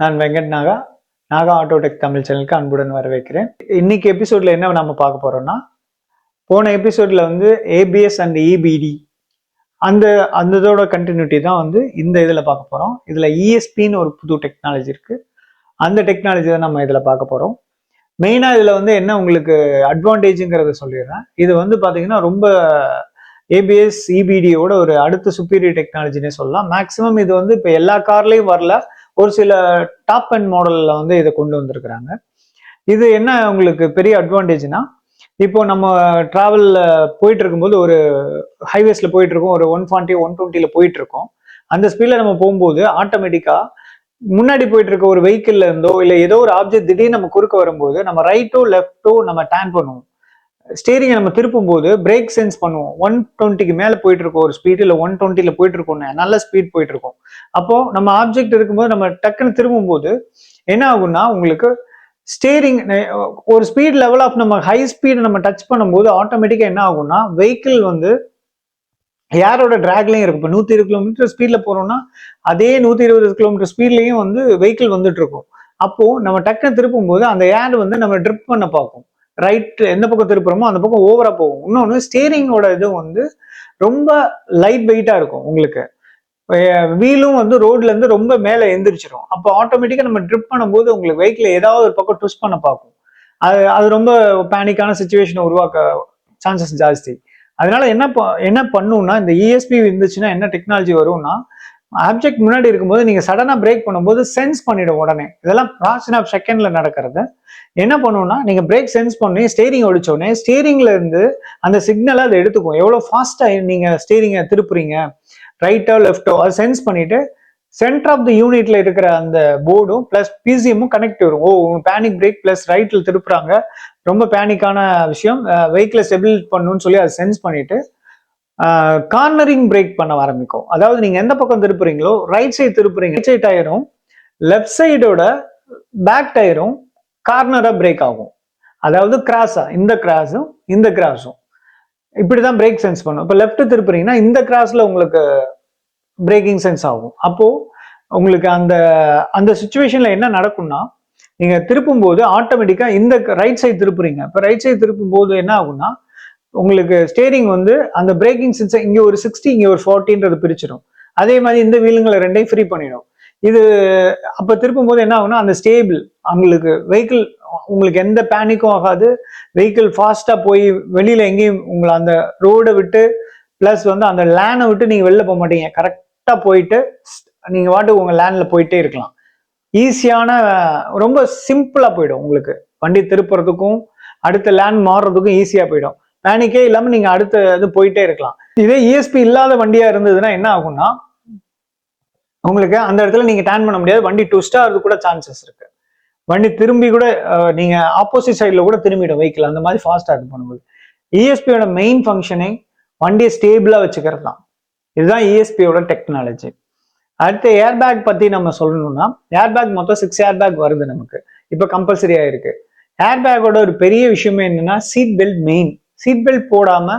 நான் வெங்கட் நாகா, நாகா ஆட்டோடெக் தமிழ் சேனலுக்கு அன்புடன் வரவேற்கிறேன். இன்னைக்கு எபிசோட்ல என்ன நம்ம பார்க்க போறோம்னா, போன எபிசோட்ல வந்து ஏபிஎஸ் அண்ட் இபிடி அந்த அந்ததோட கண்டினியூட்டி தான் வந்து இந்த இதில் பார்க்க போறோம். இதுல இஎஸ்பின்னு ஒரு புது டெக்னாலஜி இருக்கு. அந்த டெக்னாலஜி தான் நம்ம இதில் பார்க்க போறோம். மெயினா இதுல வந்து என்ன உங்களுக்கு அட்வான்டேஜுங்கிறத சொல்லிடுறேன். இது வந்து பாத்தீங்கன்னா ரொம்ப ஏபிஎஸ் இபிடியோட ஒரு அடுத்த சுப்பீரியர் டெக்னாலஜினே சொல்லலாம். மேக்சிமம் இது வந்து இப்போ எல்லா கார்லயும் வரல, ஒரு சில டாப் அண்ட் மாடல்ல வந்து இதை கொண்டு வந்திருக்கிறாங்க. இது என்ன உங்களுக்கு பெரிய அட்வான்டேஜ்னா, இப்போ நம்ம டிராவல்ல போயிட்டு இருக்கும்போது ஒரு ஹைவேஸ்ல போயிட்டு இருக்கோம், ஒரு 140 120ல போயிட்டு இருக்கோம். அந்த ஸ்பீட்ல நம்ம போகும்போது ஆட்டோமேட்டிக்கா முன்னாடி போயிட்டு இருக்க ஒரு வெஹிக்கிள்ல இருந்தோ இல்ல ஏதோ ஒரு ஆப்ஜெக்ட் திடீர்னு நம்ம குறுக்க வரும்போது நம்ம ரைட்டோ லெஃப்டோ நம்ம டேர்ன் பண்ணுவோம். ஸ்டீரிங்கை நம்ம திருப்பும் போது பிரேக் சென்ஸ் பண்ணுவோம். 120க்கு மேல போயிட்டு இருக்கோம் ஒரு ஸ்பீட், இல்ல 120ல போயிட்டு இருக்கோம், நல்ல ஸ்பீட் போயிட்டு இருக்கோம். அப்போ நம்ம ஆப்ஜெக்ட் இருக்கும்போது நம்ம டக்குன்னு திரும்பும் போது என்ன ஆகும்னா, உங்களுக்கு ஸ்டீரிங் ஒரு ஸ்பீட் லெவல் ஆஃப் நம்ம ஹை ஸ்பீட் நம்ம டச் பண்ணும்போது ஆட்டோமேட்டிக்கா என்ன ஆகும்னா, வெஹிக்கிள் வந்து யாரோட டிராக்லயும் இருக்கு. இப்போ 120 கிலோமீட்டர் ஸ்பீட்ல போறோம்னா அதே 120 கிலோமீட்டர் ஸ்பீட்லயும் வந்து வெஹிக்கிள் வந்துட்டு இருக்கும். அப்போ நம்ம டக்குன்னு திருப்பும் போது அந்த ஏர் வந்து நம்ம ட்ரிப் பண்ண பார்க்கும். ரைட் எந்த பக்கம் திருப்புறோமோ அந்த பக்கம் ஓவரா போகும். இன்னொன்னு ஸ்டீரிங்கோட இது வந்து ரொம்ப லைட் வெயிட்டா இருக்கும். உங்களுக்கு வீலும் வந்து ரோட்ல இருந்து ரொம்ப மேல எந்திரிச்சிடும். அப்போ ஆட்டோமேட்டிக்கா நம்ம ட்ரிப் பண்ணும்போது உங்களுக்கு வெஹிக்கிள் ஏதாவது ஒரு பக்கம் ட்விஸ்ட் பண்ண பார்க்கும். அது ரொம்ப பேனிக்கான சுச்சுவேஷனை உருவாக்க சான்சஸ் ஜாஸ்தி. அதனால என்ன பண்ணும்னா, இந்த இஎஸ்பி இருந்துச்சுன்னா என்ன டெக்னாலஜி வரும்னா, ஆப்ஜெக்ட் முன்னாடி இருக்கும்போது நீங்க சடனா பிரேக் பண்ணும்போது சென்ஸ் பண்ணிடும் உடனே. இதெல்லாம் ஃபிராக்ஷன் ஆஃப் செகண்ட்ல நடக்கிறது. என்ன பண்ணும்னா, நீங்க பிரேக் சென்ஸ் பண்ணி ஸ்டீரிங் ஒடிச்சோடனே ஸ்டீரிங்ல இருந்து அந்த சிக்னலை அதை எடுத்துக்கும். எவ்வளவு ஃபாஸ்டா நீங்க ஸ்டீரிங்கை திருப்புறீங்க, ரைட்டோ லெஃப்டோ, அதை சென்ஸ் பண்ணிட்டு சென்டர் ஆஃப் த யூனிட்ல இருக்கிற அந்த போர்டும் பிளஸ் பிசிஎம்மும் கனெக்ட் வரும். பேனிக் பிரேக் பிளஸ் ரைட்ல திருப்புறாங்க, ரொம்ப பேனிக்கான விஷயம், வெஹிக்கிளை ஸ்டெபிள் பண்ணணும்னு சொல்லி அதை சென்ஸ் பண்ணிட்டு கார்னரிங் பிரேக் பண்ண ஆரம்பிக்கும். அதாவது நீங்க எந்த பக்கம் திருப்புறீங்களோ, ரைட் சைடு திருப்புறீங்க, ரைட் சைடு டயரும் லெஃப்ட் சைடோட பேக் டயரும் கார்னரா பிரேக் ஆகும். அதாவது கிராஸா, இந்த கிராஸும் இந்த கிராஸும் இப்படிதான் பிரேக் சென்ஸ் பண்ணும். இப்போ லெஃப்ட் திருப்புறீங்கன்னா இந்த கிராஸ்ல உங்களுக்கு பிரேக்கிங் சென்ஸ் ஆகும். அப்போ உங்களுக்கு அந்த அந்த சுச்சுவேஷன்ல என்ன நடக்கும்னா, நீங்க திருப்பும் போது ஆட்டோமேட்டிக்கா இந்த ரைட் சைடு திருப்புறீங்க. இப்போ ரைட் சைடு திருப்பும் போது என்ன ஆகும்னா, உங்களுக்கு ஸ்டேரிங் வந்து அந்த பிரேக்கிங் சென்ஸ் இங்க ஒரு 60 இங்க ஒரு 40ன்றது பிரிச்சிடும். அதே மாதிரி இந்த வீலுங்களை ரெண்டையும் ஃப்ரீ பண்ணிடும். இது அப்ப திருப்பும் போது என்ன ஆகும்னா, அந்த ஸ்டேபிள் உங்களுக்கு வெஹிக்கிள் உங்களுக்கு எந்த பேனிக்கும் ஆகாது. வெஹிக்கிள் ஃபாஸ்டா போய் வெளியில எங்கேயும் உங்களை அந்த ரோடை விட்டு பிளஸ் வந்து அந்த லேனை விட்டு நீங்க வெளில போக மாட்டீங்க. கரெக்டா போயிட்டு நீங்க வாட்டு உங்க லேன்ல போயிட்டே இருக்கலாம். ஈஸியான ரொம்ப சிம்பிளா போயிடும். உங்களுக்கு வண்டி திருப்புறதுக்கும் அடுத்த லேன் மாறுறதுக்கும் ஈஸியா போயிடும். பேனிக்கே இல்லாம நீங்க அடுத்த இது போயிட்டே இருக்கலாம். இதே இஎஸ்பி இல்லாத வண்டியா இருந்ததுன்னா என்ன ஆகும்னா, உங்களுக்கு அந்த இடத்துல நீங்க டர்ன் பண்ண முடியாது. வண்டி ட்விஸ்ட் ஆகிறது கூட சான்சஸ் இருக்கு. வண்டி திரும்பி கூட நீங்க ஆப்போசிட் சைட்ல கூட திரும்பிடும் வெஹிக்கிள், அந்த மாதிரி ஃபாஸ்டா இது பண்ணும்போது. இஎஸ்பியோட மெயின் ஃபங்க்ஷனே வண்டியை ஸ்டேபிளா வச்சுக்கிறது தான். இதுதான் இஎஸ்பியோட டெக்னாலஜி. அடுத்து ஏர்பேக் பத்தி நம்ம சொல்லணும்னா, ஏர்பேக் மொத்தம் 6 ஏர்பேக் வருது நமக்கு. இப்போ கம்பல்சரியா இருக்கு. ஏர்பேக்கோட ஒரு பெரிய விஷயமே என்னன்னா, seat belt main. Seat belt போடாம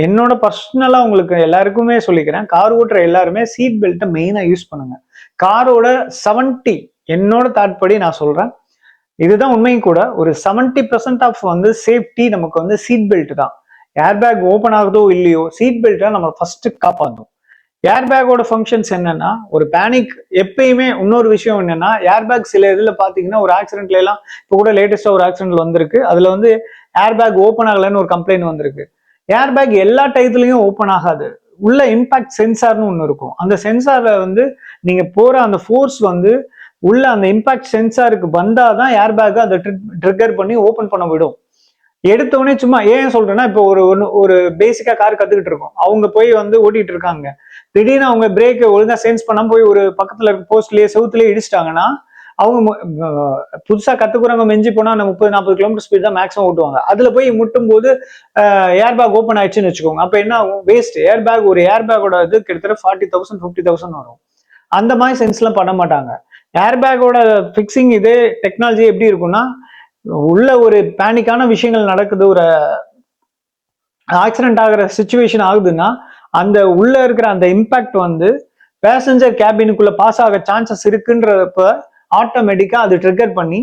என்னோட பர்சனலா உங்களுக்கு எல்லாருக்குமே சொல்லிக்கிறேன், கார் ஓட்டுற எல்லாருமே சீட் பெல்ட்டை மெயினா யூஸ் பண்ணுங்க. காரோட 70 என்னோட தாட் படி நான் சொல்றேன், இதுதான் உண்மையும் கூட, ஒரு 70% ஆஃப் வந்து சேஃப்டி நமக்கு வந்து சீட் பெல்ட் தான். ஏர்பேக் ஓப்பன் ஆகுதோ இல்லையோ, சீட் பெல்ட் தான் நம்ம ஃபர்ஸ்ட் காப்பாற்றும். ஏர்பேக்கோட ஃபங்க்ஷன்ஸ் என்னன்னா, ஒரு பேனிக் எப்பயுமே இன்னொரு விஷயம் என்னன்னா, ஏர்பேக் சில இதுல பாத்தீங்கன்னா ஒரு ஆக்சிடென்ட்ல எல்லாம் இப்போ கூட லேட்டஸ்டா ஒரு ஆக்சிடென்ட் வந்திருக்கு. அதுல வந்து ஏர்பேக் ஓப்பன் ஆகலன்னு ஒரு கம்ப்ளைண்ட் வந்திருக்கு. ஏர்பேக் எல்லா டயத்துலயும் ஓப்பன் ஆகாது. உள்ள இம்பாக்ட் சென்சார்னு ஒண்ணு இருக்கும். அந்த சென்சார்ல வந்து நீங்க போற அந்த ஃபோர்ஸ் வந்து உள்ள அந்த இம்பாக்ட் சென்சாருக்கு வந்தாதான் ஏர்பேக் அதை ட்ரிகர் பண்ணி ஓப்பன் பண்ண விடும். எடுத்தவொடனே சும்மா ஏன் சொல்றேன்னா, இப்போ ஒரு பேசிக்கா கார் கத்துக்கிட்டு இருக்கோம், அவங்க போய் வந்து ஓட்டிட்டு இருக்காங்க, திடீர்னு அவங்க பிரேக் ஒழுங்கா சென்ஸ் பண்ணாம போய் ஒரு பக்கத்துல இருக்க போஸ்ட்லயே செவுத்துலயே இடிச்சிட்டாங்கன்னா, அவங்க புதுசா கத்துக்குறவங்க மிஞ்சி போனா 30-40 கிலோமீட்டர் ஸ்பீட் தான் மேக்ஸிமம் ஓட்டுவாங்க. அதுல போய் முட்டும் போது ஏர்பேக் ஓப்பன் ஆயிடுச்சுன்னு வச்சுக்கோங்க, அப்ப என்ன ஆகும், வேஸ்ட். ஏர்பேக் ஒரு ஏர்பேக்கோட இது கிட்டத்தட்ட 40,000 50,000 வரும். அந்த மாதிரி சென்ஸ் எல்லாம் பண்ண மாட்டாங்க. ஏர்பேக்கோட பிக்சிங் இதே டெக்னாலஜி எப்படி இருக்கும்னா, உள்ள ஒரு பேனிக்கான விஷயங்கள் நடக்குது, ஒரு ஆக்சிடென்ட் ஆகிற சிச்சுவேஷன் ஆகுதுன்னா, அந்த உள்ள இருக்கிற அந்த இம்பாக்ட் வந்து பேசஞ்சர் கேபினுக்குள்ள பாஸ் ஆக சான்சஸ் இருக்குன்றப்ப ஆட்டோமேட்டிக்கா அது ட்ரிகர் பண்ணி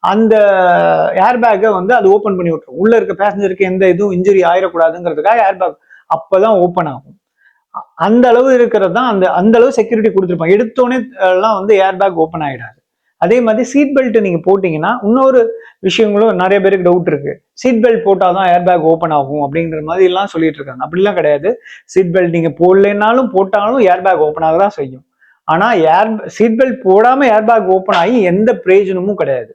அந்த ஏர்பேக்கை வந்து அது ஓப்பன் பண்ணி விட்டுரும். உள்ள இருக்க பேசஞ்சருக்கு எந்த இதுவும் இன்ஜுரி ஆயிடக்கூடாதுங்கிறதுக்காக ஏர்பேக் அப்பதான் ஓப்பன் ஆகும். அந்த அளவு இருக்கிறது தான் அந்த அளவு செக்யூரிட்டி கொடுத்துருப்பாங்க. எடுத்தோடனே எல்லாம் வந்து ஏர்பேக் ஓப்பன் ஆயிடாது. அதே மாதிரி சீட் பெல்ட் நீங்க போட்டீங்கன்னா இன்னொரு விஷயங்களும் நிறைய பேருக்கு டவுட் இருக்கு. சீட் பெல்ட் போட்டாதான் ஏர்பேக் ஓப்பன் ஆகும் அப்படிங்கிற மாதிரி எல்லாம் சொல்லிட்டு இருக்காங்க. அப்படிலாம் கிடையாது. சீட் பெல்ட் நீங்க போடலைன்னாலும் போட்டாலும் ஏர்பேக் ஓப்பன் ஆக தான் செய்யும். ஆனா சீட் பெல்ட் போடாம ஏர்பேக் ஓப்பன் ஆகி எந்த பிரயோஜனமும் கிடையாது.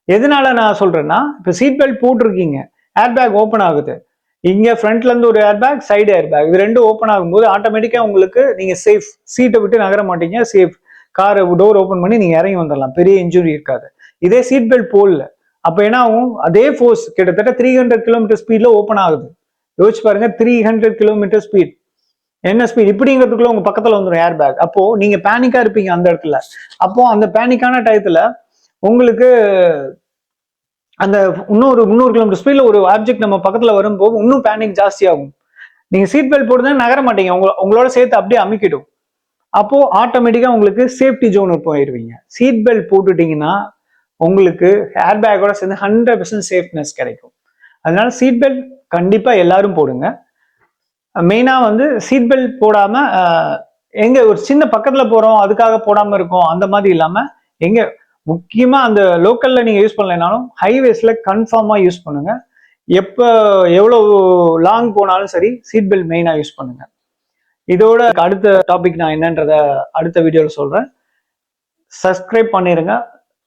எதனால நான் சொல்றேன்னா, இப்ப சீட் பெல்ட் போட்டிருக்கீங்க, ஏர்பேக் ஓப்பன் ஆகுது. இங்க ஃப்ரண்ட்ல இருந்து ஒரு ஏர்பேக், சைடு ஏர்பேக், இது ரெண்டும் ஓப்பன் ஆகும்போது ஆட்டோமேட்டிக்கா உங்களுக்கு நீங்க சேஃப். சீட்டை விட்டு நகர மாட்டீங்க, சேஃப். காரை டோர் ஓப்பன் பண்ணி நீங்க இறங்கி வந்துடலாம். பெரிய இன்ஜுரி இருக்காது. இதே சீட் பெல்ட் போடல, அப்ப என்ன ஆகும்? அதே ஃபோர்ஸ் கிட்டத்தட்ட 300 கிலோமீட்டர் ஸ்பீட்ல ஓப்பன் ஆகுது. யோசிச்சு பாருங்க, 300 கிலோமீட்டர் ஸ்பீட். என்ன ஸ்பீட்? இப்படிங்கிறதுக்குள்ள உங்க பக்கத்துல வந்துடும் ஏர்பேக். அப்போ நீங்க பேனிக்கா இருப்பீங்க அந்த இடத்துல. அப்போ அந்த பேனிக்கான டயத்துல உங்களுக்கு அந்த இன்னொரு 300 கிலோமீட்டர் ஸ்பீட்ல ஒரு ஆப்ஜெக்ட் நம்ம பக்கத்துல வரும்போது இன்னும் பேனிக் ஜாஸ்தி ஆகும். நீங்க சீட் பெல்ட் போட்டு நகர மாட்டீங்க, உங்களோட சேர்த்து அப்படியே அமுக்கிடும். அப்போ ஆட்டோமேட்டிக்கா உங்களுக்கு சேஃப்டி ஜோன் போயிடுவீங்க. சீட் பெல்ட் போட்டுட்டீங்கன்னா உங்களுக்கு ஏர்பேக்கோட சேர்ந்து 100% சேஃப்னஸ் கிடைக்கும். அதனால சீட் பெல்ட் கண்டிப்பா எல்லாரும் போடுங்க. மெயினா வந்து சீட் பெல்ட் போடாம எங்க ஒரு சின்ன பக்கத்துல போறோம் அதுக்காக போடாம இருக்கோம் அந்த மாதிரி இல்லாம, எங்க முக்கியமா அந்த லோக்கல்ல நீங்க யூஸ் பண்ணலைனாலும் ஹைவேஸ்ல கன்ஃபார்மா யூஸ் பண்ணுங்க. எப்ப எவ்வளவு லாங் போனாலும் சரி சீட் பெல்ட் மெயினா யூஸ் பண்ணுங்க. இதோட அடுத்த டாபிக் நான் என்னன்றத அடுத்த வீடியோல சொல்றேன். சப்ஸ்கிரைப் பண்ணிருங்க,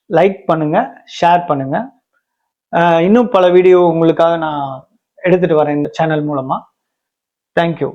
லைக் பண்ணுங்க, ஷேர் பண்ணுங்க. இன்னும் பல வீடியோ உங்களுக்காக நான் எடுத்துட்டு வரேன் இந்த சேனல் மூலமா. தேங்க்யூ.